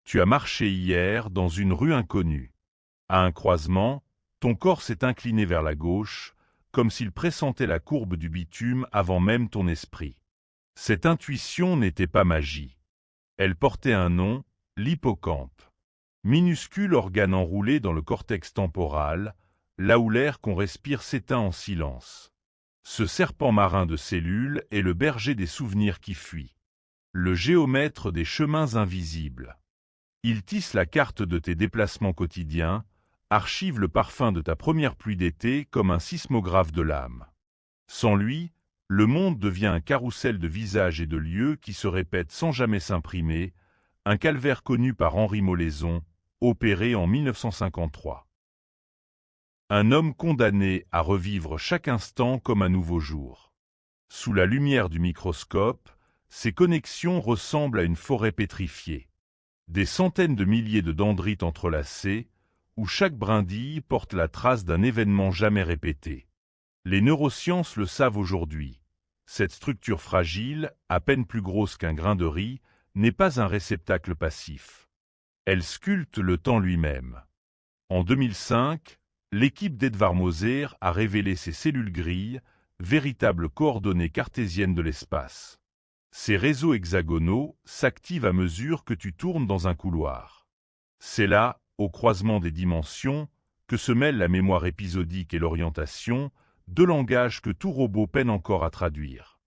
Tu as marché hier dans une rue inconnue. À un croisement, ton corps s'est incliné vers la gauche, comme s'il pressentait la courbe du bitume avant même ton esprit. Cette intuition n'était pas magie. Elle portait un nom, l'hippocampe. Minuscule organe enroulé dans le cortex temporal, là où l'air qu'on respire s'éteint en silence. Ce serpent marin de cellules est le berger des souvenirs qui fuient. Le géomètre des chemins invisibles. Il tisse la carte de tes déplacements quotidiens, archive le parfum de ta première pluie d'été comme un sismographe de l'âme. Sans lui, le monde devient un carrousel de visages et de lieux qui se répètent sans jamais s'imprimer, un calvaire connu par Henri Molaison, opéré en 1953. Un homme condamné à revivre chaque instant comme un nouveau jour. Sous la lumière du microscope, ses connexions ressemblent à une forêt pétrifiée. Des centaines de milliers de dendrites entrelacés, où chaque brindille porte la trace d'un événement jamais répété. Les neurosciences le savent aujourd'hui. Cette structure fragile, à peine plus grosse qu'un grain de riz, n'est pas un réceptacle passif. Elle sculpte le temps lui-même. En 2005, l'équipe d'Edvard Moser a révélé ces cellules grilles, véritables coordonnées cartésiennes de l'espace. Ces réseaux hexagonaux s'activent à mesure que tu tournes dans un couloir. C'est là, au croisement des dimensions, que se mêlent la mémoire épisodique et l'orientation, deux langages que tout robot peine encore à traduire.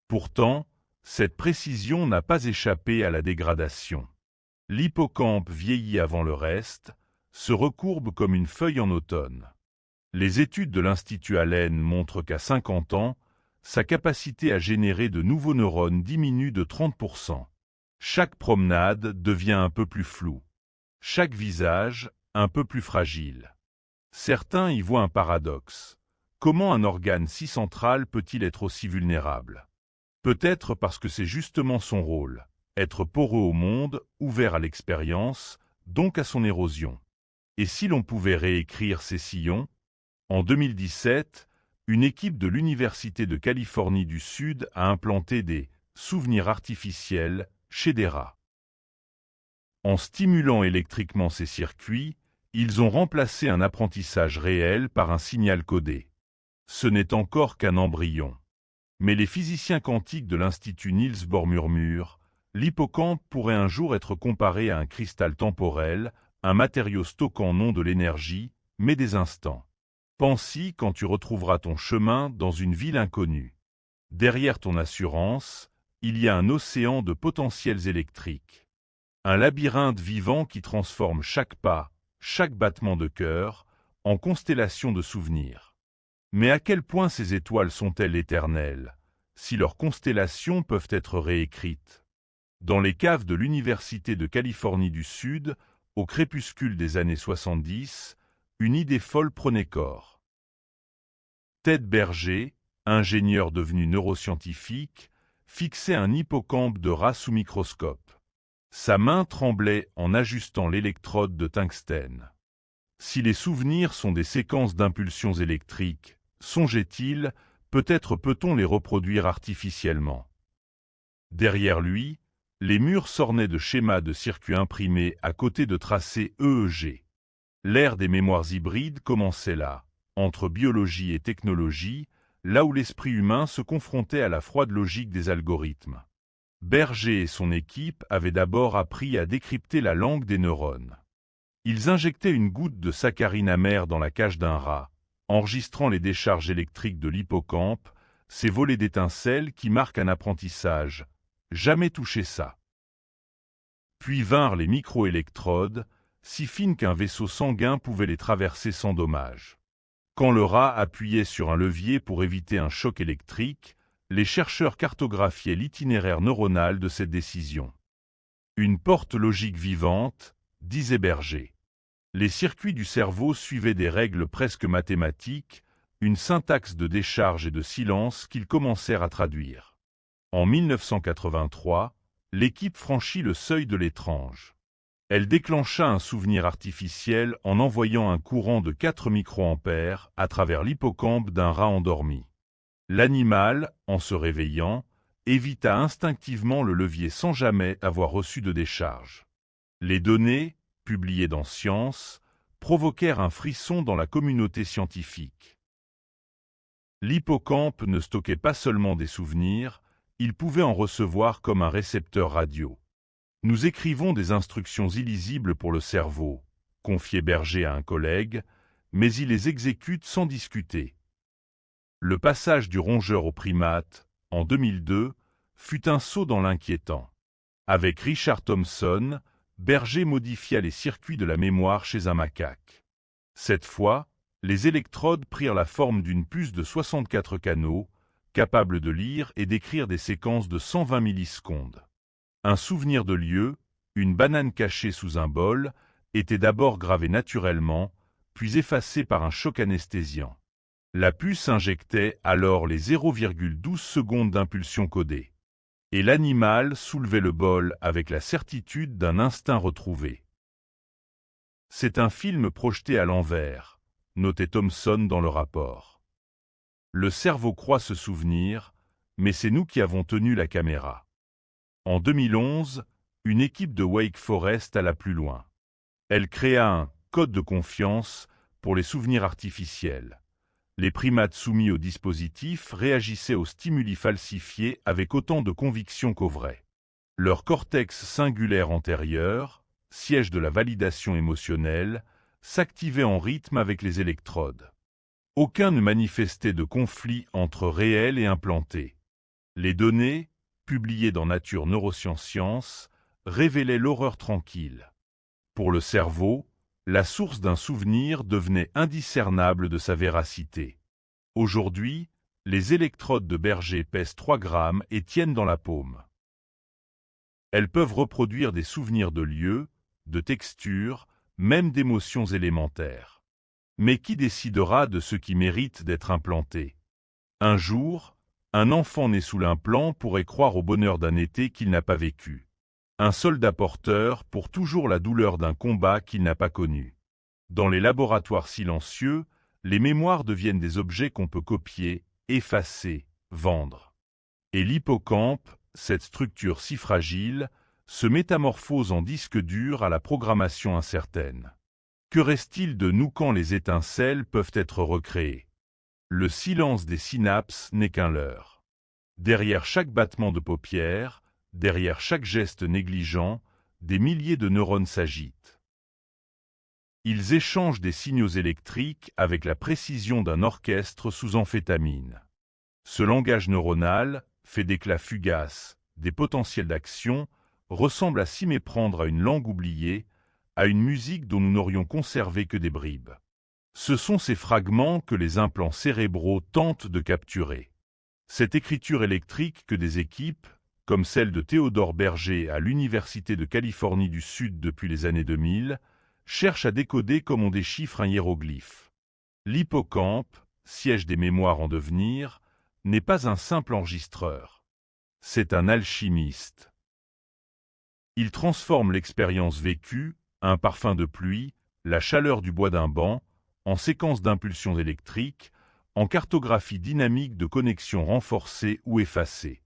Pourtant, cette précision n'a pas échappé à la dégradation. L'hippocampe vieillit avant le reste, se recourbe comme une feuille en automne. Les études de l'Institut Allen montrent qu'à 50 ans, sa capacité à générer de nouveaux neurones diminue de 30%. Chaque promenade devient un peu plus floue. Chaque visage, un peu plus fragile. Certains y voient un paradoxe. Comment un organe si central peut-il être aussi vulnérable? Peut-être parce que c'est justement son rôle, être poreux au monde, ouvert à l'expérience, donc à son érosion. Et si l'on pouvait réécrire ces sillons? En 2017, une équipe de l'Université de Californie du Sud a implanté des souvenirs artificiels chez des rats. En stimulant électriquement ces circuits, ils ont remplacé un apprentissage réel par un signal codé. Ce n'est encore qu'un embryon. Mais les physiciens quantiques de l'Institut Niels Bohr murmurent, l'hippocampe pourrait un jour être comparé à un cristal temporel, un matériau stockant non de l'énergie, mais des instants. Pense-y quand tu retrouveras ton chemin dans une ville inconnue. Derrière ton assurance, il y a un océan de potentiels électriques. Un labyrinthe vivant qui transforme chaque pas, chaque battement de cœur, en constellation de souvenirs. Mais à quel point ces étoiles sont-elles éternelles, si leurs constellations peuvent être réécrites? Dans les caves de l'Université de Californie du Sud, au crépuscule des années 70, une idée folle prenait corps. Ted Berger, ingénieur devenu neuroscientifique, fixait un hippocampe de rat sous microscope. Sa main tremblait en ajustant l'électrode de tungstène. Si les souvenirs sont des séquences d'impulsions électriques, songeait-il, peut-être peut-on les reproduire artificiellement. Derrière lui, les murs s'ornaient de schémas de circuits imprimés à côté de tracés EEG. L'ère des mémoires hybrides commençait là, entre biologie et technologie, là où l'esprit humain se confrontait à la froide logique des algorithmes. Berger et son équipe avaient d'abord appris à décrypter la langue des neurones. Ils injectaient une goutte de saccharine amère dans la cage d'un rat, enregistrant les décharges électriques de l'hippocampe, ces volées d'étincelles qui marquent un apprentissage. Jamais touché ça. Puis vinrent les microélectrodes, si fines qu'un vaisseau sanguin pouvait les traverser sans dommage. Quand le rat appuyait sur un levier pour éviter un choc électrique, les chercheurs cartographiaient l'itinéraire neuronal de cette décision. Une porte logique vivante, disait Berger. Les circuits du cerveau suivaient des règles presque mathématiques, une syntaxe de décharge et de silence qu'ils commencèrent à traduire. En 1983, l'équipe franchit le seuil de l'étrange. Elle déclencha un souvenir artificiel en envoyant un courant de 4 microampères à travers l'hippocampe d'un rat endormi. L'animal, en se réveillant, évita instinctivement le levier sans jamais avoir reçu de décharge. Les données, publiées dans Science, provoquèrent un frisson dans la communauté scientifique. L'hippocampe ne stockait pas seulement des souvenirs, il pouvait en recevoir comme un récepteur radio. Nous écrivons des instructions illisibles pour le cerveau, confiait Berger à un collègue, mais il les exécute sans discuter. Le passage du rongeur au primate, en 2002, fut un saut dans l'inquiétant. Avec Richard Thompson, Berger modifia les circuits de la mémoire chez un macaque. Cette fois, les électrodes prirent la forme d'une puce de 64 canaux, capable de lire et d'écrire des séquences de 120 millisecondes. Un souvenir de lieu, une banane cachée sous un bol, était d'abord gravé naturellement, puis effacé par un choc anesthésiant. La puce injectait alors les 0,12 secondes d'impulsion codée. Et l'animal soulevait le bol avec la certitude d'un instinct retrouvé. C'est un film projeté à l'envers, notait Thomson dans le rapport. Le cerveau croit se souvenir, mais c'est nous qui avons tenu la caméra. En 2011, une équipe de Wake Forest alla plus loin. Elle créa un « code de confiance » pour les souvenirs artificiels. Les primates soumis au dispositif réagissaient aux stimuli falsifiés avec autant de conviction qu'au vrai. Leur cortex singulaire antérieur, siège de la validation émotionnelle, s'activait en rythme avec les électrodes. Aucun ne manifestait de conflit entre réel et implanté. Les données, publiées dans Nature Neurosciences, révélaient l'horreur tranquille. Pour le cerveau, la source d'un souvenir devenait indiscernable de sa véracité. Aujourd'hui, les électrodes de Berger pèsent 3 grammes et tiennent dans la paume. Elles peuvent reproduire des souvenirs de lieux, de textures, même d'émotions élémentaires. Mais qui décidera de ce qui mérite d'être implanté? Un jour, un enfant né sous l'implant pourrait croire au bonheur d'un été qu'il n'a pas vécu. Un soldat porteur pour toujours la douleur d'un combat qu'il n'a pas connu. Dans les laboratoires silencieux, les mémoires deviennent des objets qu'on peut copier, effacer, vendre. Et l'hippocampe, cette structure si fragile, se métamorphose en disque dur à la programmation incertaine. Que reste-t-il de nous quand les étincelles peuvent être recréées? Le silence des synapses n'est qu'un leurre. Derrière chaque battement de paupières, derrière chaque geste négligent, des milliers de neurones s'agitent. Ils échangent des signaux électriques avec la précision d'un orchestre sous amphétamine. Ce langage neuronal, fait d'éclats fugaces, des potentiels d'action, ressemble à s'y méprendre à une langue oubliée, à une musique dont nous n'aurions conservé que des bribes. Ce sont ces fragments que les implants cérébraux tentent de capturer. Cette écriture électrique que des équipes, comme celle de Théodore Berger à l'Université de Californie du Sud depuis les années 2000, cherchent à décoder comme on déchiffre un hiéroglyphe. L'hippocampe, siège des mémoires en devenir, n'est pas un simple enregistreur. C'est un alchimiste. Il transforme l'expérience vécue, un parfum de pluie, la chaleur du bois d'un banc, en séquence d'impulsions électriques, en cartographie dynamique de connexions renforcées ou effacées.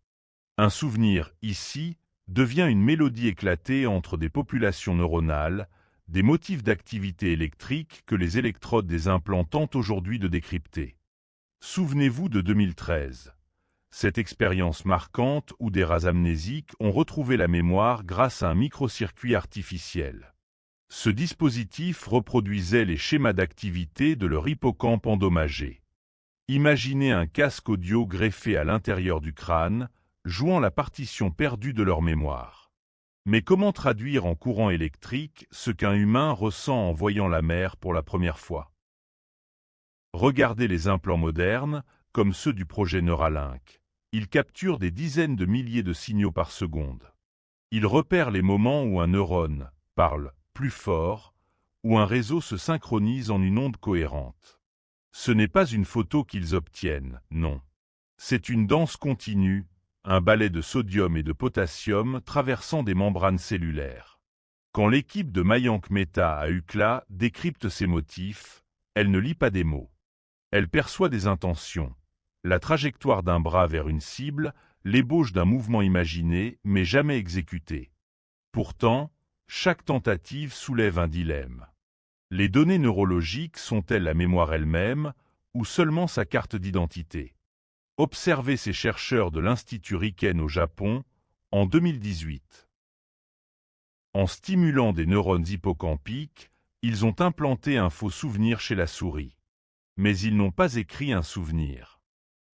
Un souvenir, ici, devient une mélodie éclatée entre des populations neuronales, des motifs d'activité électrique que les électrodes des implants tentent aujourd'hui de décrypter. Souvenez-vous de 2013. Cette expérience marquante où des rats amnésiques ont retrouvé la mémoire grâce à un microcircuit artificiel. Ce dispositif reproduisait les schémas d'activité de leur hippocampe endommagé. Imaginez un casque audio greffé à l'intérieur du crâne, jouant la partition perdue de leur mémoire. Mais comment traduire en courant électrique ce qu'un humain ressent en voyant la mer pour la première fois? Regardez les implants modernes, comme ceux du projet Neuralink. Ils capturent des dizaines de milliers de signaux par seconde. Ils repèrent les moments où un neurone parle plus fort, où un réseau se synchronise en une onde cohérente. Ce n'est pas une photo qu'ils obtiennent, non. C'est une danse continue, un ballet de sodium et de potassium traversant des membranes cellulaires. Quand l'équipe de Mayank Mehta à UCLA décrypte ces motifs, elle ne lit pas des mots. Elle perçoit des intentions. La trajectoire d'un bras vers une cible, l'ébauche d'un mouvement imaginé mais jamais exécuté. Pourtant, chaque tentative soulève un dilemme. Les données neurologiques sont-elles la mémoire elle-même ou seulement sa carte d'identité? Observez ces chercheurs de l'Institut Riken au Japon en 2018. En stimulant des neurones hippocampiques, ils ont implanté un faux souvenir chez la souris. Mais ils n'ont pas écrit un souvenir.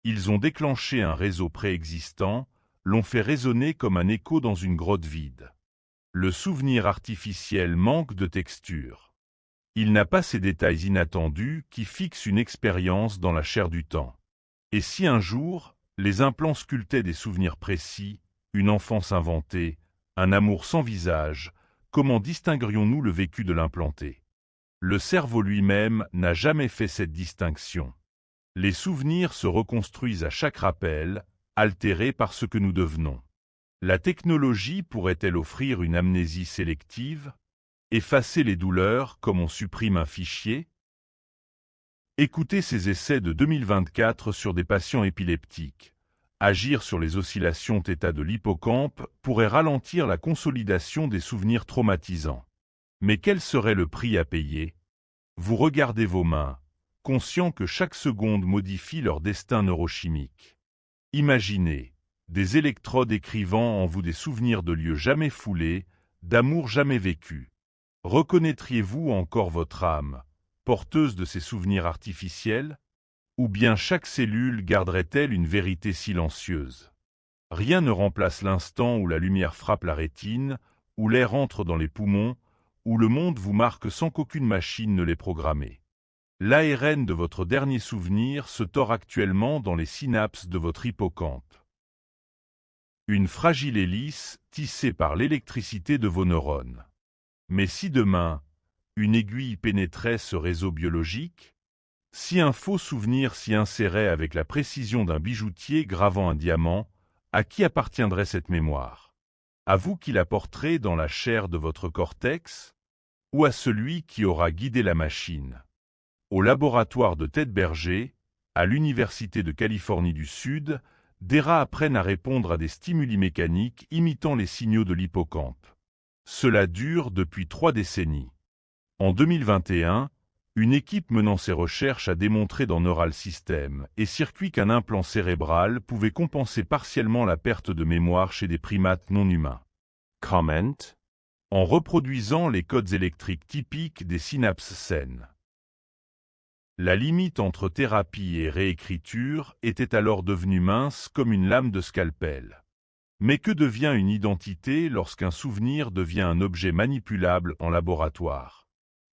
Ils ont déclenché un réseau préexistant, l'ont fait résonner comme un écho dans une grotte vide. Le souvenir artificiel manque de texture. Il n'a pas ces détails inattendus qui fixent une expérience dans la chair du temps. Et si un jour, les implants sculptaient des souvenirs précis, une enfance inventée, un amour sans visage, comment distinguerions-nous le vécu de l'implanté? Le cerveau lui-même n'a jamais fait cette distinction. Les souvenirs se reconstruisent à chaque rappel, altérés par ce que nous devenons. La technologie pourrait-elle offrir une amnésie sélective? Effacer les douleurs comme on supprime un fichier? Écoutez ces essais de 2024 sur des patients épileptiques. Agir sur les oscillations θ de l'hippocampe pourrait ralentir la consolidation des souvenirs traumatisants. Mais quel serait le prix à payer? Vous regardez vos mains, conscient que chaque seconde modifie leur destin neurochimique. Imaginez, des électrodes écrivant en vous des souvenirs de lieux jamais foulés, d'amour jamais vécu. Reconnaîtriez-vous encore votre âme, porteuse de ces souvenirs artificiels? Ou bien chaque cellule garderait-elle une vérité silencieuse? Rien ne remplace l'instant où la lumière frappe la rétine, où l'air entre dans les poumons, où le monde vous marque sans qu'aucune machine ne l'ait programmé. L'ARN de votre dernier souvenir se tord actuellement dans les synapses de votre hippocampe. Une fragile hélice tissée par l'électricité de vos neurones. Mais si demain, une aiguille pénétrait ce réseau biologique? Si un faux souvenir s'y insérait avec la précision d'un bijoutier gravant un diamant, à qui appartiendrait cette mémoire? À vous qui la porterez dans la chair de votre cortex? Ou à celui qui aura guidé la machine? Au laboratoire de Ted Berger, à l'Université de Californie du Sud, des rats apprennent à répondre à des stimuli mécaniques imitant les signaux de l'hippocampe. Cela dure depuis 3 décennies. En 2021, une équipe menant ces recherches a démontré dans Neural System et circuits qu'un implant cérébral pouvait compenser partiellement la perte de mémoire chez des primates non humains. Comment? En reproduisant les codes électriques typiques des synapses saines. La limite entre thérapie et réécriture était alors devenue mince comme une lame de scalpel. Mais que devient une identité lorsqu'un souvenir devient un objet manipulable en laboratoire?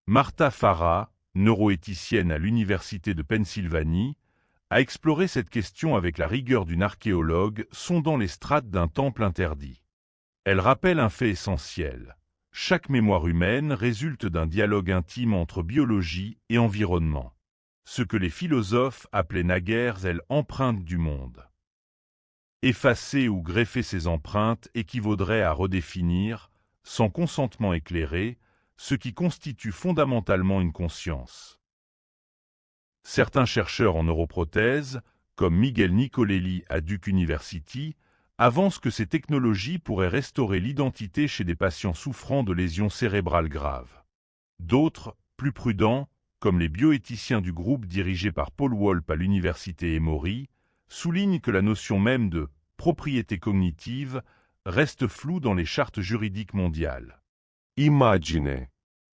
Martha Farah, neuroéthicienne à l'Université de Pennsylvanie, a exploré cette question avec la rigueur d'une archéologue sondant les strates d'un temple interdit. Elle rappelle un fait essentiel. Chaque mémoire humaine résulte d'un dialogue intime entre biologie et environnement. Ce que les philosophes appelaient naguère l'empreinte du monde. Effacer ou greffer ces empreintes équivaudrait à redéfinir, sans consentement éclairé, ce qui constitue fondamentalement une conscience. Certains chercheurs en neuroprothèse, comme Miguel Nicolelli à Duke University, avancent que ces technologies pourraient restaurer l'identité chez des patients souffrant de lésions cérébrales graves. D'autres, plus prudents, comme les bioéthiciens du groupe dirigé par Paul Wolpe à l'université Emory, soulignent que la notion même de propriété cognitive reste floue dans les chartes juridiques mondiales. Imaginez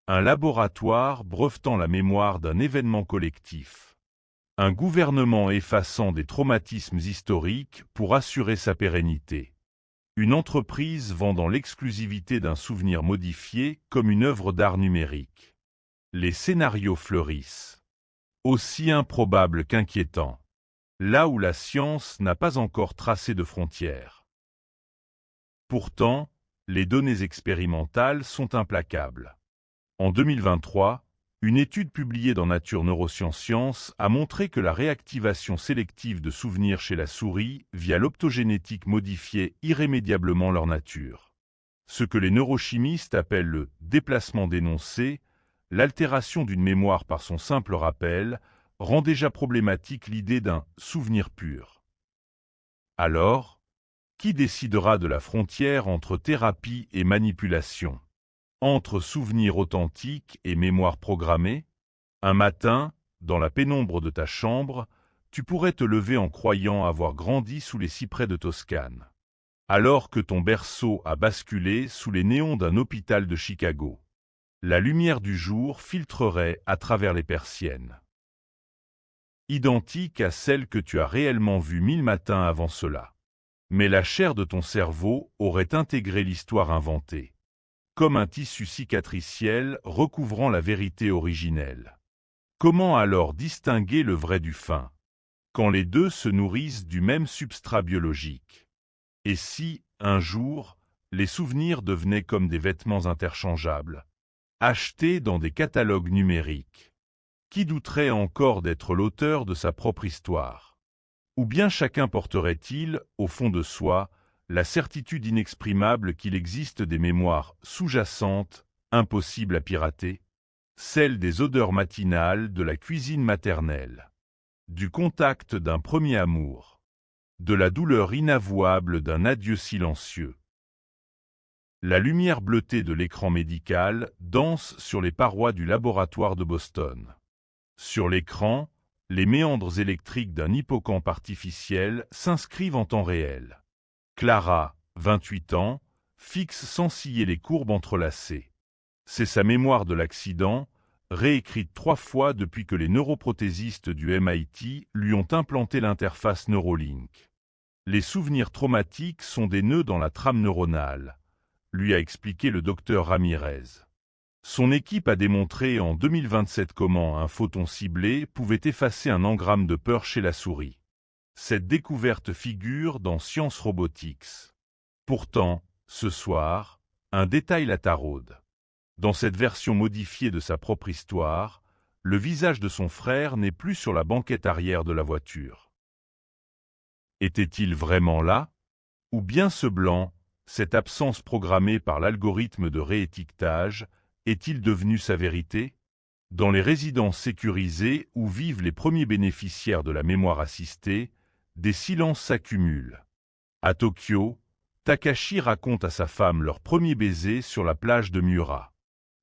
un laboratoire brevetant la mémoire d'un événement collectif. Un gouvernement effaçant des traumatismes historiques pour assurer sa pérennité. Une entreprise vendant l'exclusivité d'un souvenir modifié comme une œuvre d'art numérique. Les scénarios fleurissent. Aussi improbables qu'inquiétants. Là où la science n'a pas encore tracé de frontières. Pourtant, les données expérimentales sont implacables. En 2023, une étude publiée dans Nature Neurosciences a montré que la réactivation sélective de souvenirs chez la souris via l'optogénétique modifiait irrémédiablement leur nature. Ce que les neurochimistes appellent le déplacement d'énoncé, l'altération d'une mémoire par son simple rappel, rend déjà problématique l'idée d'un souvenir pur. Alors, Qui décidera de la frontière entre thérapie et manipulation? Entre souvenirs authentiques et mémoire programmée? Un matin, dans la pénombre de ta chambre, tu pourrais te lever en croyant avoir grandi sous les cyprès de Toscane, alors que ton berceau a basculé sous les néons d'un hôpital de Chicago. La lumière du jour filtrerait à travers les persiennes, identique à celle que tu as réellement vue 1000 matins avant cela. Mais la chair de ton cerveau aurait intégré l'histoire inventée, comme un tissu cicatriciel recouvrant la vérité originelle. Comment alors distinguer le vrai du fin, quand les deux se nourrissent du même substrat biologique? Et si, un jour, les souvenirs devenaient comme des vêtements interchangeables, achetés dans des catalogues numériques? Qui douterait encore d'être l'auteur de sa propre histoire? Ou bien chacun porterait-il, au fond de soi, la certitude inexprimable qu'il existe des mémoires sous-jacentes, impossibles à pirater? Celles des odeurs matinales de la cuisine maternelle, du contact d'un premier amour, de la douleur inavouable d'un adieu silencieux. La lumière bleutée de l'écran médical danse sur les parois du laboratoire de Boston. Sur l'écran, les méandres électriques d'un hippocampe artificiel s'inscrivent en temps réel. Clara, 28 ans, fixe sans ciller les courbes entrelacées. C'est sa mémoire de l'accident, réécrite 3 fois depuis que les neuroprothésistes du MIT lui ont implanté l'interface Neuralink. Les souvenirs traumatiques sont des nœuds dans la trame neuronale, lui a expliqué le docteur Ramirez. Son équipe a démontré en 2027 comment un photon ciblé pouvait effacer un engramme de peur chez la souris. Cette découverte figure dans Science Robotics. Pourtant, ce soir, un détail la taraude. Dans cette version modifiée de sa propre histoire, le visage de son frère n'est plus sur la banquette arrière de la voiture. Était-il vraiment là? Ou bien ce blanc, cette absence programmée par l'algorithme de réétiquetage, est-il devenu sa vérité? Dans les résidences sécurisées où vivent les premiers bénéficiaires de la mémoire assistée, des silences s'accumulent. À Tokyo, Takashi raconte à sa femme leur premier baiser sur la plage de Miura.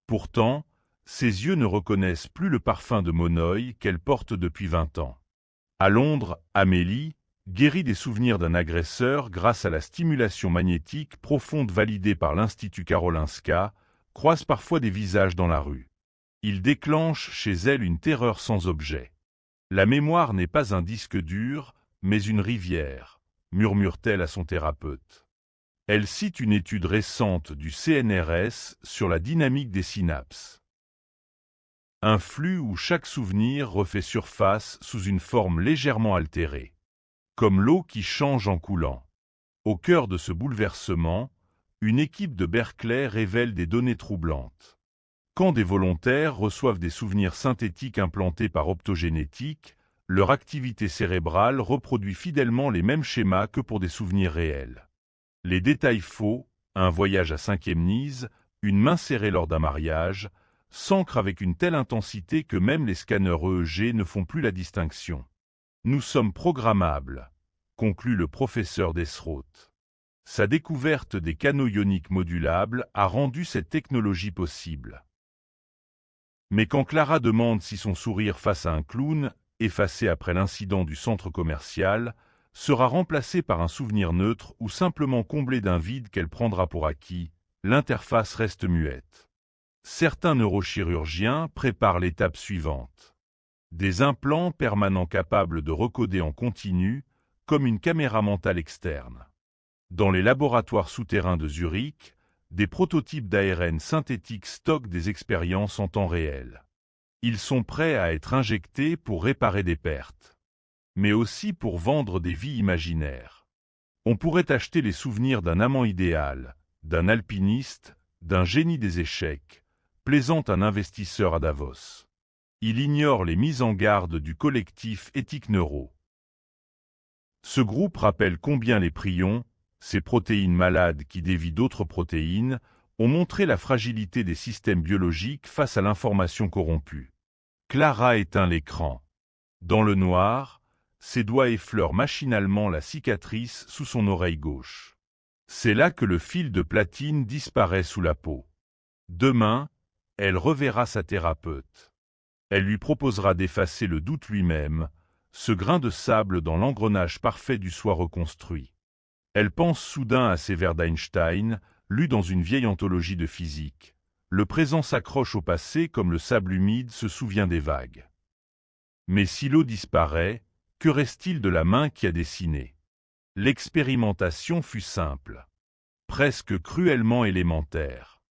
Pourtant, ses yeux ne reconnaissent plus le parfum de Monoi qu'elle porte depuis 20 ans. À Londres, Amélie, guérie des souvenirs d'un agresseur grâce à la stimulation magnétique profonde validée par l'Institut Karolinska, croise parfois des visages dans la rue. Il déclenche chez elle une terreur sans objet. La mémoire n'est pas un disque dur, mais une rivière, murmure-t-elle à son thérapeute. Elle cite une étude récente du CNRS sur la dynamique des synapses. Un flux où chaque souvenir refait surface sous une forme légèrement altérée, comme l'eau qui change en coulant. Au cœur de ce bouleversement, une équipe de Berkeley révèle des données troublantes. Quand des volontaires reçoivent des souvenirs synthétiques implantés par optogénétique, leur activité cérébrale reproduit fidèlement les mêmes schémas que pour des souvenirs réels. Les détails faux, un voyage à 5e Nice, une main serrée lors d'un mariage, s'ancrent avec une telle intensité que même les scanners EEG ne font plus la distinction. Nous sommes programmables, conclut le professeur Desroth. Sa découverte des canaux ioniques modulables a rendu cette technologie possible. Mais quand Clara demande si son sourire face à un clown, effacé après l'incident du centre commercial, sera remplacé par un souvenir neutre ou simplement comblé d'un vide qu'elle prendra pour acquis, l'interface reste muette. Certains neurochirurgiens préparent l'étape suivante. Des implants permanents capables de recoder en continu, comme une caméra mentale externe. Dans les laboratoires souterrains de Zurich, des prototypes d'ARN synthétiques stockent des expériences en temps réel. Ils sont prêts à être injectés pour réparer des pertes, mais aussi pour vendre des vies imaginaires. On pourrait acheter les souvenirs d'un amant idéal, d'un alpiniste, d'un génie des échecs, plaisante un investisseur à Davos. Il ignore les mises en garde du collectif Éthique Neuro. Ce groupe rappelle combien les prions, ces protéines malades qui dévient d'autres protéines, ont montré la fragilité des systèmes biologiques face à l'information corrompue. Clara éteint l'écran. Dans le noir, ses doigts effleurent machinalement la cicatrice sous son oreille gauche. C'est là que le fil de platine disparaît sous la peau. Demain, elle reverra sa thérapeute. Elle lui proposera d'effacer le doute lui-même, ce grain de sable dans l'engrenage parfait du soi reconstruit. Elle pense soudain à ces vers d'Einstein, lus dans une vieille anthologie de physique. Le présent s'accroche au passé comme le sable humide se souvient des vagues. Mais si l'eau disparaît, que reste-t-il de la main qui a dessiné? L'expérimentation fut simple, presque cruellement élémentaire.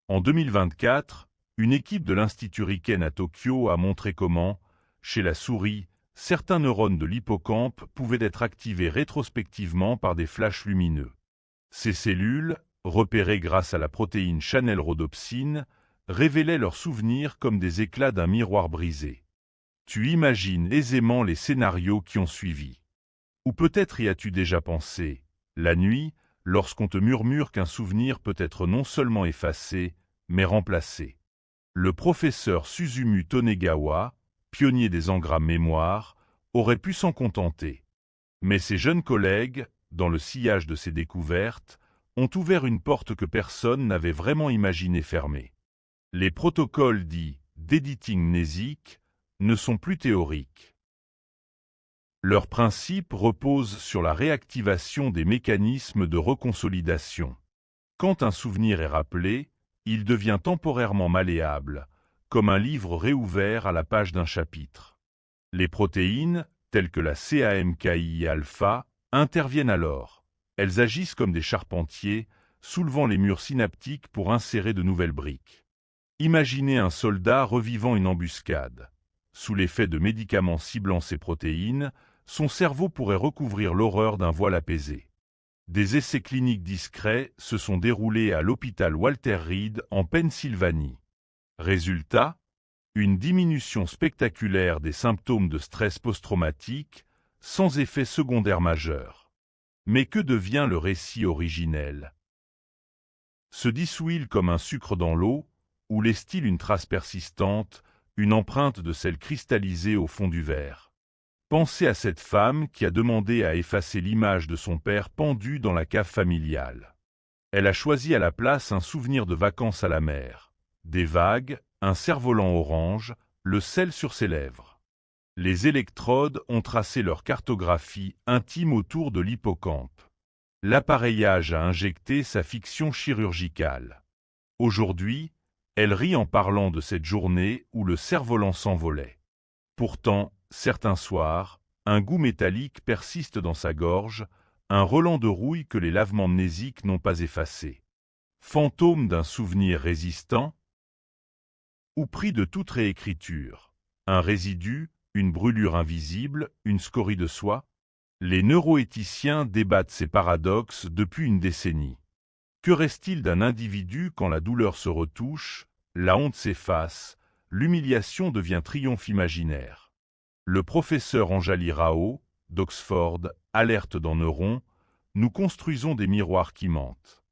En 2024, une équipe de l'Institut Riken à Tokyo a montré comment, chez la souris, certains neurones de l'hippocampe pouvaient être activés rétrospectivement par des flashs lumineux. Ces cellules, repérées grâce à la protéine channel-rhodopsine, révélaient leurs souvenirs comme des éclats d'un miroir brisé. Tu imagines aisément les scénarios qui ont suivi. Ou peut-être y as-tu déjà pensé, la nuit, lorsqu'on te murmure qu'un souvenir peut être non seulement effacé, mais remplacé. Le professeur Susumu Tonegawa, pionnier des engrammes mémoire, aurait pu s'en contenter. Mais ses jeunes collègues, dans le sillage de ses découvertes, ont ouvert une porte que personne n'avait vraiment imaginé fermer. Les protocoles dits d'editing mnésique ne sont plus théoriques. Leur principe repose sur la réactivation des mécanismes de reconsolidation. Quand un souvenir est rappelé, il devient temporairement malléable, comme un livre réouvert à la page d'un chapitre. Les protéines, telles que la CAMKI-alpha, interviennent alors. Elles agissent comme des charpentiers, soulevant les murs synaptiques pour insérer de nouvelles briques. Imaginez un soldat revivant une embuscade. Sous l'effet de médicaments ciblant ces protéines, son cerveau pourrait recouvrir l'horreur d'un voile apaisé. Des essais cliniques discrets se sont déroulés à l'hôpital Walter Reed en Pennsylvanie. Résultat, une diminution spectaculaire des symptômes de stress post-traumatique, sans effet secondaire majeur. Mais que devient le récit originel? Se dissout-il comme un sucre dans l'eau, ou laisse-t-il une trace persistante, une empreinte de sel cristallisée au fond du verre? Pensez à cette femme qui a demandé à effacer l'image de son père pendu dans la cave familiale. Elle a choisi à la place un souvenir de vacances à la mer. Des vagues, un cerf-volant orange, le sel sur ses lèvres. Les électrodes ont tracé leur cartographie intime autour de l'hippocampe. L'appareillage a injecté sa fiction chirurgicale. Aujourd'hui, elle rit en parlant de cette journée où le cerf-volant s'envolait. Pourtant, certains soirs, un goût métallique persiste dans sa gorge, un relent de rouille que les lavements mnésiques n'ont pas effacé. Fantôme d'un souvenir résistant? Ou pris de toute réécriture? Un résidu, une brûlure invisible, une scorie de soie? Les neuroéthiciens débattent ces paradoxes depuis une décennie. Que reste-t-il d'un individu quand la douleur se retouche, la honte s'efface, l'humiliation devient triomphe imaginaire? Le professeur Anjali Rao, d'Oxford, alerte dans Neuron, nous construisons des miroirs qui mentent.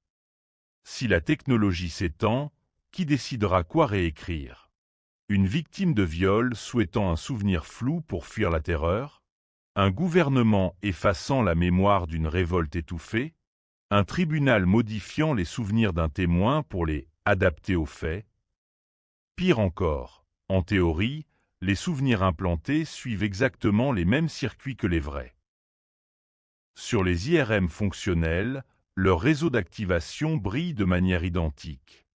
Si la technologie s'étend, qui décidera quoi réécrire? Une victime de viol souhaitant un souvenir flou pour fuir la terreur? Un gouvernement effaçant la mémoire d'une révolte étouffée? Un tribunal modifiant les souvenirs d'un témoin pour les adapter aux faits? Pire encore, en théorie, les souvenirs implantés suivent exactement les mêmes circuits que les vrais. Sur les IRM fonctionnels, leur réseau d'activation brille de manière identique.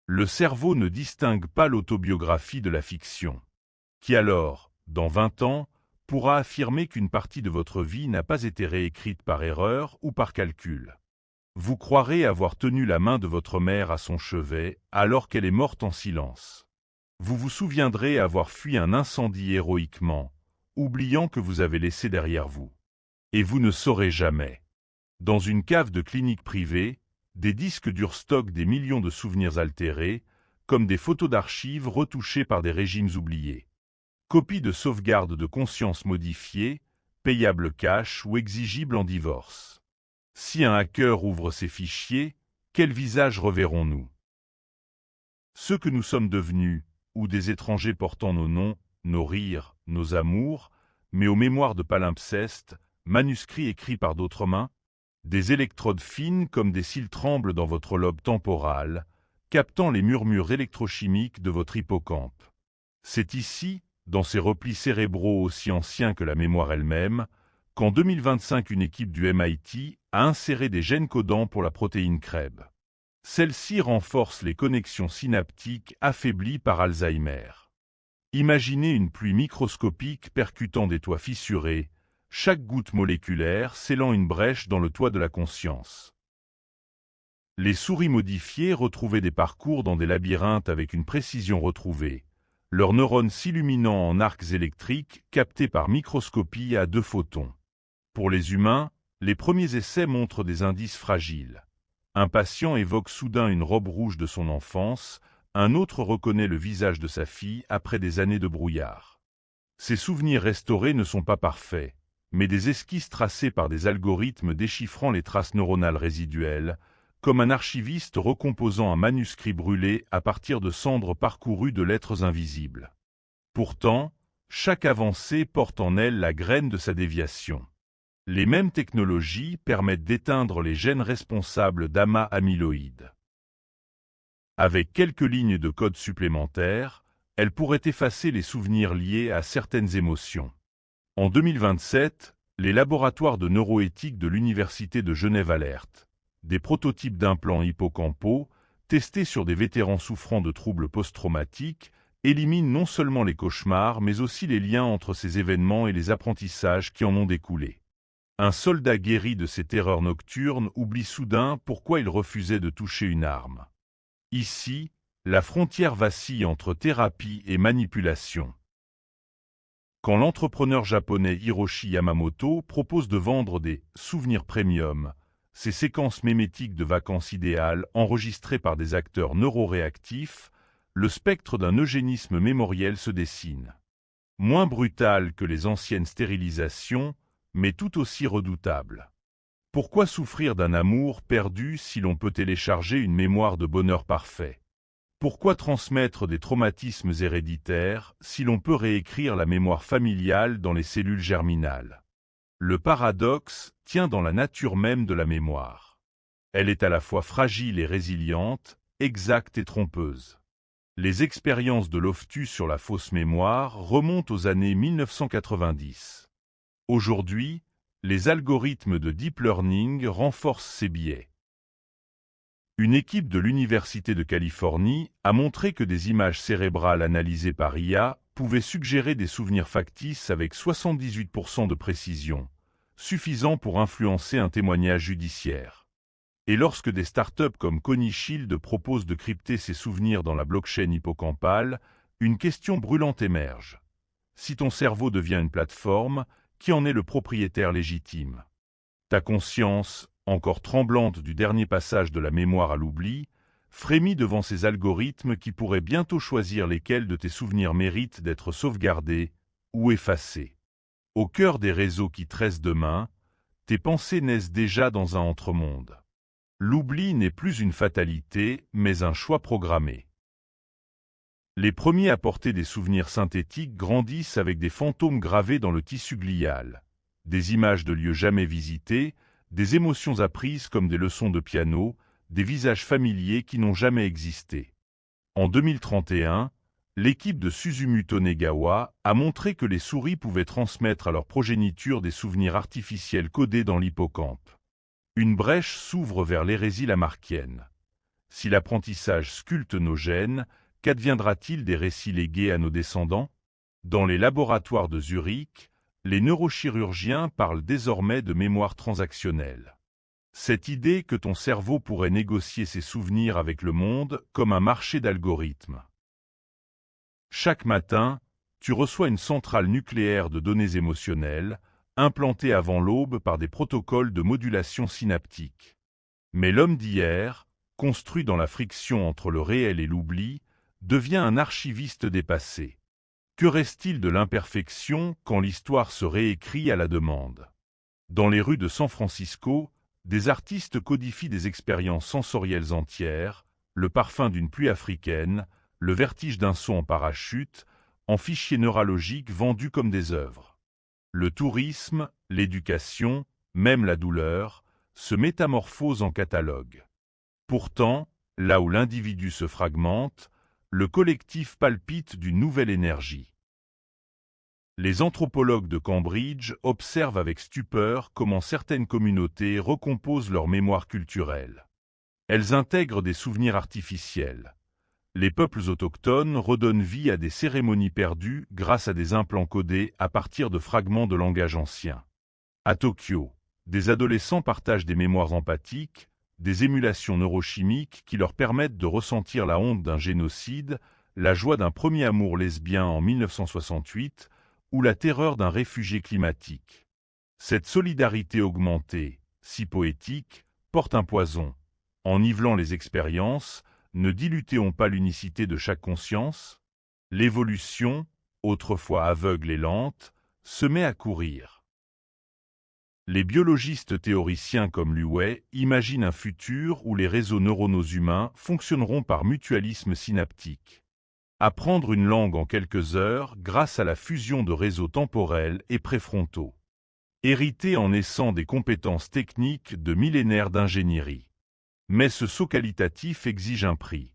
Le cerveau ne distingue pas l'autobiographie de la fiction. Qui alors, dans 20 ans, pourra affirmer qu'une partie de votre vie n'a pas été réécrite par erreur ou par calcul? Vous croirez avoir tenu la main de votre mère à son chevet alors qu'elle est morte en silence. Vous vous souviendrez avoir fui un incendie héroïquement, oubliant que vous avez laissé derrière vous. Et vous ne saurez jamais. Dans une cave de clinique privée, des disques durs stockent des millions de souvenirs altérés, comme des photos d'archives retouchées par des régimes oubliés. Copies de sauvegarde de conscience modifiées, payables cash ou exigibles en divorce. Si un hacker ouvre ces fichiers, quel visage reverrons-nous? Ceux que nous sommes devenus, ou des étrangers portant nos noms, nos rires, nos amours, mais aux mémoires de palimpsestes, manuscrits écrits par d'autres mains? Des électrodes fines comme des cils tremblent dans votre lobe temporal, captant les murmures électrochimiques de votre hippocampe. C'est ici, dans ces replis cérébraux aussi anciens que la mémoire elle-même, qu'en 2025 une équipe du MIT a inséré des gènes codants pour la protéine CREB. Celle-ci renforce les connexions synaptiques affaiblies par Alzheimer. Imaginez une pluie microscopique percutant des toits fissurés, chaque goutte moléculaire scellant une brèche dans le toit de la conscience. Les souris modifiées retrouvaient des parcours dans des labyrinthes avec une précision retrouvée, leurs neurones s'illuminant en arcs électriques captés par microscopie à 2 photons. Pour les humains, les premiers essais montrent des indices fragiles. Un patient évoque soudain une robe rouge de son enfance, un autre reconnaît le visage de sa fille après des années de brouillard. Ces souvenirs restaurés ne sont pas parfaits, mais des esquisses tracées par des algorithmes déchiffrant les traces neuronales résiduelles, comme un archiviste recomposant un manuscrit brûlé à partir de cendres parcourues de lettres invisibles. Pourtant, chaque avancée porte en elle la graine de sa déviation. Les mêmes technologies permettent d'éteindre les gènes responsables d'amas amyloïdes. Avec quelques lignes de code supplémentaires, elles pourraient effacer les souvenirs liés à certaines émotions. En 2027, les laboratoires de neuroéthique de l'Université de Genève alertent. Des prototypes d'implants hippocampaux, testés sur des vétérans souffrant de troubles post-traumatiques, éliminent non seulement les cauchemars mais aussi les liens entre ces événements et les apprentissages qui en ont découlé. Un soldat guéri de ses terreurs nocturnes oublie soudain pourquoi il refusait de toucher une arme. Ici, la frontière vacille entre thérapie et manipulation. Quand l'entrepreneur japonais Hiroshi Yamamoto propose de vendre des « souvenirs premium », ces séquences mémétiques de vacances idéales enregistrées par des acteurs neuroréactifs, le spectre d'un eugénisme mémoriel se dessine. Moins brutal que les anciennes stérilisations, mais tout aussi redoutable. Pourquoi souffrir d'un amour perdu si l'on peut télécharger une mémoire de bonheur parfait? Pourquoi transmettre des traumatismes héréditaires si l'on peut réécrire la mémoire familiale dans les cellules germinales? Le paradoxe tient dans la nature même de la mémoire. Elle est à la fois fragile et résiliente, exacte et trompeuse. Les expériences de Loftus sur la fausse mémoire remontent aux années 1990. Aujourd'hui, les algorithmes de deep learning renforcent ces biais. Une équipe de l'Université de Californie a montré que des images cérébrales analysées par IA pouvaient suggérer des souvenirs factices avec 78% de précision, suffisant pour influencer un témoignage judiciaire. Et lorsque des startups comme ConyShield proposent de crypter ces souvenirs dans la blockchain hippocampale, une question brûlante émerge. Si ton cerveau devient une plateforme, qui en est le propriétaire légitime? Ta conscience, encore tremblante du dernier passage de la mémoire à l'oubli, frémit devant ces algorithmes qui pourraient bientôt choisir lesquels de tes souvenirs méritent d'être sauvegardés ou effacés. Au cœur des réseaux qui tressent demain, tes pensées naissent déjà dans un entremonde. L'oubli n'est plus une fatalité, mais un choix programmé. Les premiers à porter des souvenirs synthétiques grandissent avec des fantômes gravés dans le tissu glial, des images de lieux jamais visités, des émotions apprises comme des leçons de piano, des visages familiers qui n'ont jamais existé. En 2031, l'équipe de Susumu Tonegawa a montré que les souris pouvaient transmettre à leur progéniture des souvenirs artificiels codés dans l'hippocampe. Une brèche s'ouvre vers l'hérésie lamarckienne. Si l'apprentissage sculpte nos gènes, qu'adviendra-t-il des récits légués à nos descendants? Dans les laboratoires de Zurich, les neurochirurgiens parlent désormais de mémoire transactionnelle. Cette idée que ton cerveau pourrait négocier ses souvenirs avec le monde comme un marché d'algorithmes. Chaque matin, tu reçois une centrale nucléaire de données émotionnelles, implantée avant l'aube par des protocoles de modulation synaptique. Mais l'homme d'hier, construit dans la friction entre le réel et l'oubli, devient un archiviste dépassé. Que reste-t-il de l'imperfection quand l'histoire se réécrit à la demande? Dans les rues de San Francisco, des artistes codifient des expériences sensorielles entières, le parfum d'une pluie africaine, le vertige d'un saut en parachute, en fichiers neurologiques vendus comme des œuvres. Le tourisme, l'éducation, même la douleur, se métamorphosent en catalogue. Pourtant, là où l'individu se fragmente, le collectif palpite d'une nouvelle énergie. Les anthropologues de Cambridge observent avec stupeur comment certaines communautés recomposent leur mémoire culturelle. Elles intègrent des souvenirs artificiels. Les peuples autochtones redonnent vie à des cérémonies perdues grâce à des implants codés à partir de fragments de langage anciens. À Tokyo, des adolescents partagent des mémoires empathiques, des émulations neurochimiques qui leur permettent de ressentir la honte d'un génocide, la joie d'un premier amour lesbien en 1968 ou la terreur d'un réfugié climatique. Cette solidarité augmentée, si poétique, porte un poison. En nivelant les expériences, ne dilutéons pas l'unicité de chaque conscience? L'évolution, autrefois aveugle et lente, se met à courir. Les biologistes théoriciens comme Lu Wei imaginent un futur où les réseaux neuronaux humains fonctionneront par mutualisme synaptique. Apprendre une langue en quelques heures grâce à la fusion de réseaux temporels et préfrontaux. Hériter en naissant des compétences techniques de millénaires d'ingénierie. Mais ce saut qualitatif exige un prix.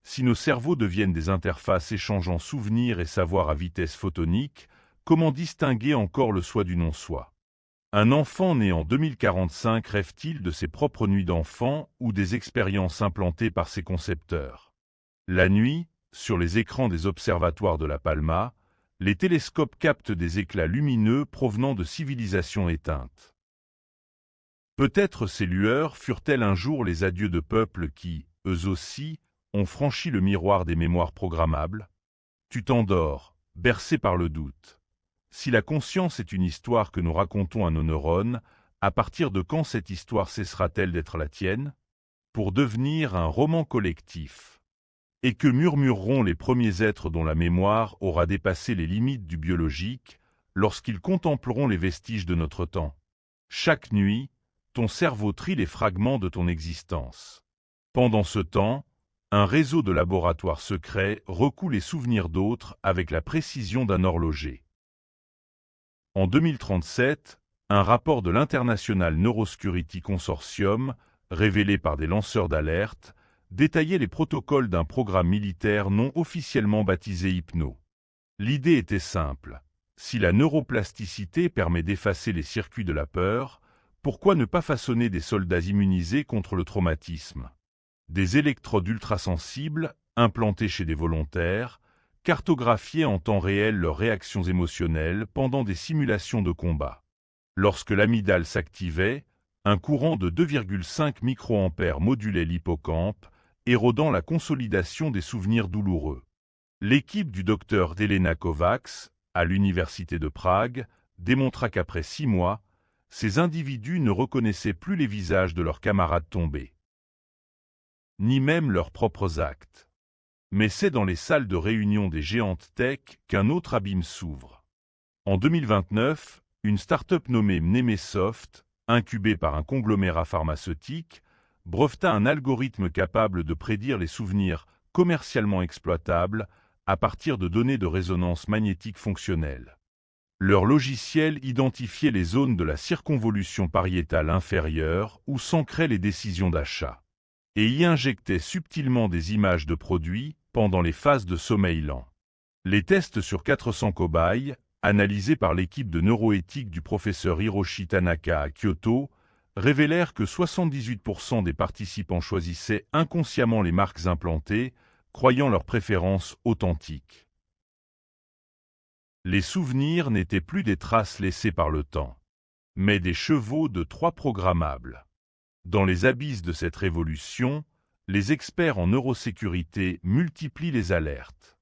Si nos cerveaux deviennent des interfaces échangeant souvenirs et savoir à vitesse photonique, comment distinguer encore le soi du non-soi? Un enfant né en 2045 rêve-t-il de ses propres nuits d'enfant ou des expériences implantées par ses concepteurs? La nuit, sur les écrans des observatoires de La Palma, les télescopes captent des éclats lumineux provenant de civilisations éteintes. Peut-être ces lueurs furent-elles un jour les adieux de peuples qui, eux aussi, ont franchi le miroir des mémoires programmables? Tu t'endors, bercé par le doute. Si la conscience est une histoire que nous racontons à nos neurones, à partir de quand cette histoire cessera-t-elle d'être la tienne? Pour devenir un roman collectif. Et que murmureront les premiers êtres dont la mémoire aura dépassé les limites du biologique, lorsqu'ils contempleront les vestiges de notre temps? Chaque nuit, ton cerveau trie les fragments de ton existence. Pendant ce temps, un réseau de laboratoires secrets recoue les souvenirs d'autres avec la précision d'un horloger. En 2037, un rapport de l'International Neurosecurity Consortium, révélé par des lanceurs d'alerte, détaillait les protocoles d'un programme militaire non officiellement baptisé Hypno. L'idée était simple. Si la neuroplasticité permet d'effacer les circuits de la peur, pourquoi ne pas façonner des soldats immunisés contre le traumatisme? Des électrodes ultrasensibles, implantés chez des volontaires, cartographiaient en temps réel leurs réactions émotionnelles pendant des simulations de combat. Lorsque l'amygdale s'activait, un courant de 2,5 microampères modulait l'hippocampe, érodant la consolidation des souvenirs douloureux. L'équipe du docteur Delena Kovacs, à l'université de Prague, démontra qu'après 6 mois, ces individus ne reconnaissaient plus les visages de leurs camarades tombés, ni même leurs propres actes. Mais c'est dans les salles de réunion des géantes tech qu'un autre abîme s'ouvre. En 2029, une start-up nommée Mnemesoft, incubée par un conglomérat pharmaceutique, breveta un algorithme capable de prédire les souvenirs commercialement exploitables à partir de données de résonance magnétique fonctionnelle. Leur logiciel identifiait les zones de la circonvolution pariétale inférieure où s'ancraient les décisions d'achat, et y injectait subtilement des images de produits pendant les phases de sommeil lent. Les tests sur 400 cobayes, analysés par l'équipe de neuroéthique du professeur Hiroshi Tanaka à Kyoto, révélèrent que 78% des participants choisissaient inconsciemment les marques implantées, croyant leurs préférences authentiques. Les souvenirs n'étaient plus des traces laissées par le temps, mais des chevaux de Troie programmables. Dans les abysses de cette révolution, les experts en neurosécurité multiplient les alertes.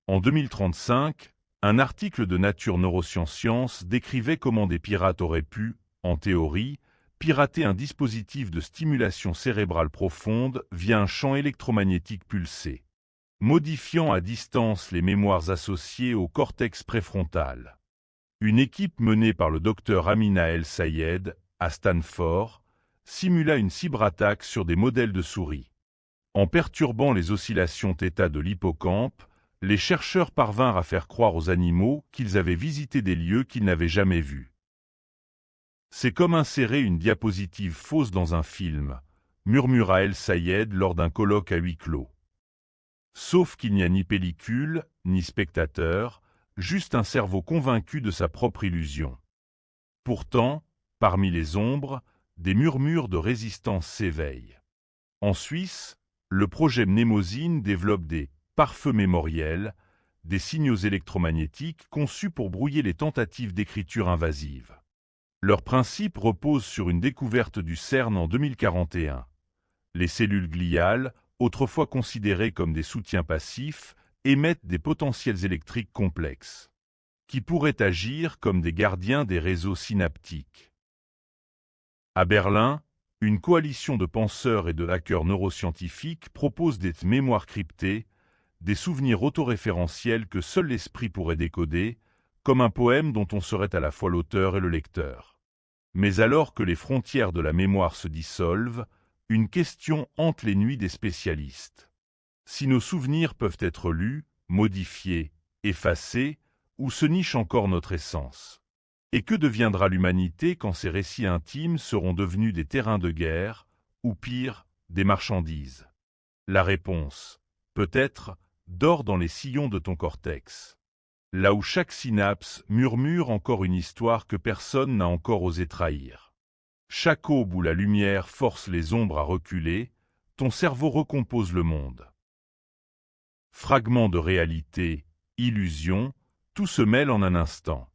En 2035, un article de Nature Neurosciences décrivait comment des pirates auraient pu, en théorie, pirater un dispositif de stimulation cérébrale profonde via un champ électromagnétique pulsé, modifiant à distance les mémoires associées au cortex préfrontal. Une équipe menée par le docteur Amina El-Sayed, à Stanford, simula une cyberattaque sur des modèles de souris. En perturbant les oscillations θ de l'hippocampe, Les chercheurs parvinrent à faire croire aux animaux qu'ils avaient visité des lieux qu'ils n'avaient jamais vus. C'est comme insérer une diapositive fausse dans un film, murmura El Sayed lors d'un colloque à huis clos. Sauf qu'il n'y a ni pellicule, ni spectateur, juste un cerveau convaincu de sa propre illusion. Pourtant, parmi les ombres, des murmures de résistance s'éveillent. En Suisse, le projet Mnémosine développe des pare-feux mémoriels, des signaux électromagnétiques conçus pour brouiller les tentatives d'écriture invasive. Leur principe repose sur une découverte du CERN en 2041. Les cellules gliales, autrefois considérées comme des soutiens passifs, émettent des potentiels électriques complexes, qui pourraient agir comme des gardiens des réseaux synaptiques. À Berlin, une coalition de penseurs et de hackers neuroscientifiques propose des mémoires cryptées, des souvenirs autoréférentiels que seul l'esprit pourrait décoder, comme un poème dont on serait à la fois l'auteur et le lecteur. Mais alors que les frontières de la mémoire se dissolvent, une question hante les nuits des spécialistes. Si nos souvenirs peuvent être lus, modifiés, effacés, où se niche encore notre essence? Et que deviendra l'humanité quand ces récits intimes seront devenus des terrains de guerre, ou pire, des marchandises? La réponse, peut-être, dort dans les sillons de ton cortex. Là où chaque synapse murmure encore une histoire que personne n'a encore osé trahir. Chaque aube où la lumière force les ombres à reculer, ton cerveau recompose le monde. Fragments de réalité, illusions, tout se mêle en un instant.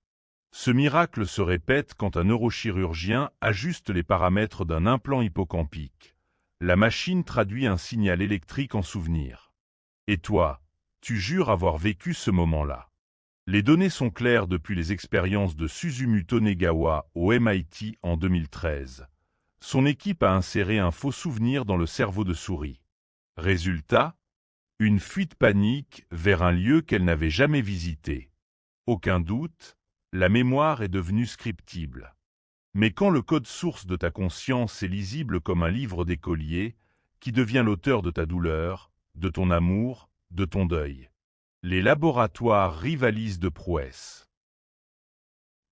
Ce miracle se répète quand un neurochirurgien ajuste les paramètres d'un implant hippocampique. La machine traduit un signal électrique en souvenir. Et toi, tu jures avoir vécu ce moment-là. Les données sont claires depuis les expériences de Susumu Tonegawa au MIT en 2013. Son équipe a inséré un faux souvenir dans le cerveau de souris. Résultat, une fuite panique vers un lieu qu'elle n'avait jamais visité. Aucun doute, la mémoire est devenue scriptible. Mais quand le code source de ta conscience est lisible comme un livre d'écolier, qui devient l'auteur de ta douleur, de ton amour, de ton deuil? Les laboratoires rivalisent de prouesses.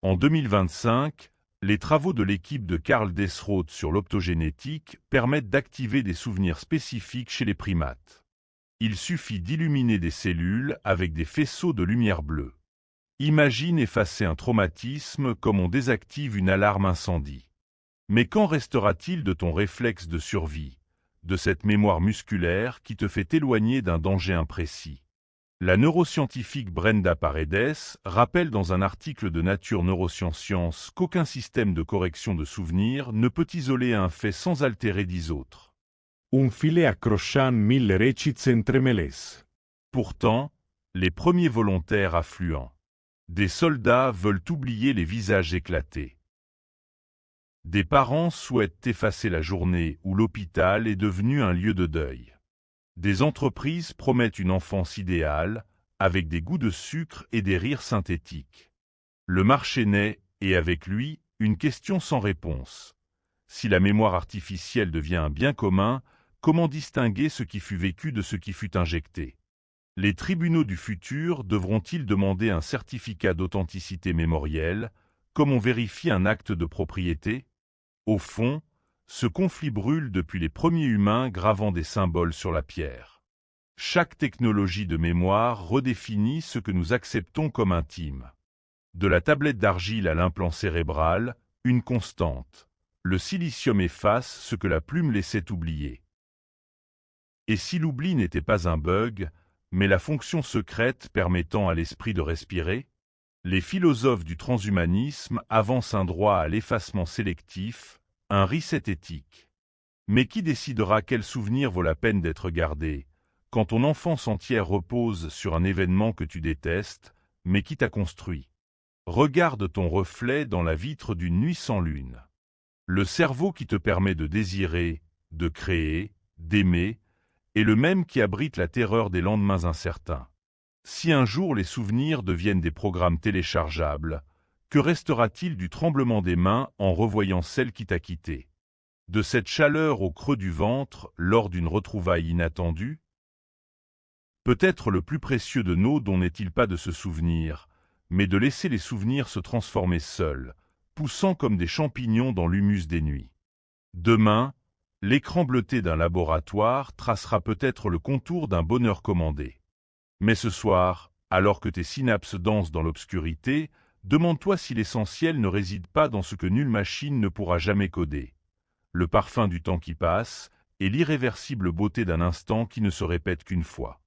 En 2025, les travaux de l'équipe de Karl Deßroth sur l'optogénétique permettent d'activer des souvenirs spécifiques chez les primates. Il suffit d'illuminer des cellules avec des faisceaux de lumière bleue. Imagine effacer un traumatisme comme on désactive une alarme incendie. Mais qu'en restera-t-il de ton réflexe de survie, de cette mémoire musculaire qui te fait éloigner d'un danger imprécis? La neuroscientifique Brenda Paredes rappelle dans un article de Nature Neurosciences qu'aucun système de correction de souvenirs ne peut isoler un fait sans altérer 10 autres. Un file accrochant 1000 recits entremêlés. Pourtant, les premiers volontaires affluent. Des soldats veulent oublier les visages éclatés. Des parents souhaitent effacer la journée où l'hôpital est devenu un lieu de deuil. Des entreprises promettent une enfance idéale, avec des goûts de sucre et des rires synthétiques. Le marché naît, et avec lui, une question sans réponse. Si la mémoire artificielle devient un bien commun, comment distinguer ce qui fut vécu de ce qui fut injecté? Les tribunaux du futur devront-ils demander un certificat d'authenticité mémorielle, comme on vérifie un acte de propriété? Au fond, ce conflit brûle depuis les premiers humains gravant des symboles sur la pierre. Chaque technologie de mémoire redéfinit ce que nous acceptons comme intime. De la tablette d'argile à l'implant cérébral, une constante. Le silicium efface ce que la plume laissait oublier. Et si l'oubli n'était pas un bug, mais la fonction secrète permettant à l'esprit de respirer? Les philosophes du transhumanisme avancent un droit à l'effacement sélectif, un reset éthique. Mais qui décidera quel souvenir vaut la peine d'être gardé, quand ton enfance entière repose sur un événement que tu détestes, mais qui t'a construit? Regarde ton reflet dans la vitre d'une nuit sans lune. Le cerveau qui te permet de désirer, de créer, d'aimer, est le même qui abrite la terreur des lendemains incertains. Si un jour les souvenirs deviennent des programmes téléchargeables, que restera-t-il du tremblement des mains en revoyant celle qui t'a quitté? De cette chaleur au creux du ventre lors d'une retrouvaille inattendue? Peut-être le plus précieux de nos dons n'est-il pas de se souvenir, mais de laisser les souvenirs se transformer seuls, poussant comme des champignons dans l'humus des nuits. Demain, l'écran bleuté d'un laboratoire tracera peut-être le contour d'un bonheur commandé. Mais ce soir, alors que tes synapses dansent dans l'obscurité, demande-toi si l'essentiel ne réside pas dans ce que nulle machine ne pourra jamais coder. Le parfum du temps qui passe et l'irréversible beauté d'un instant qui ne se répète qu'une fois.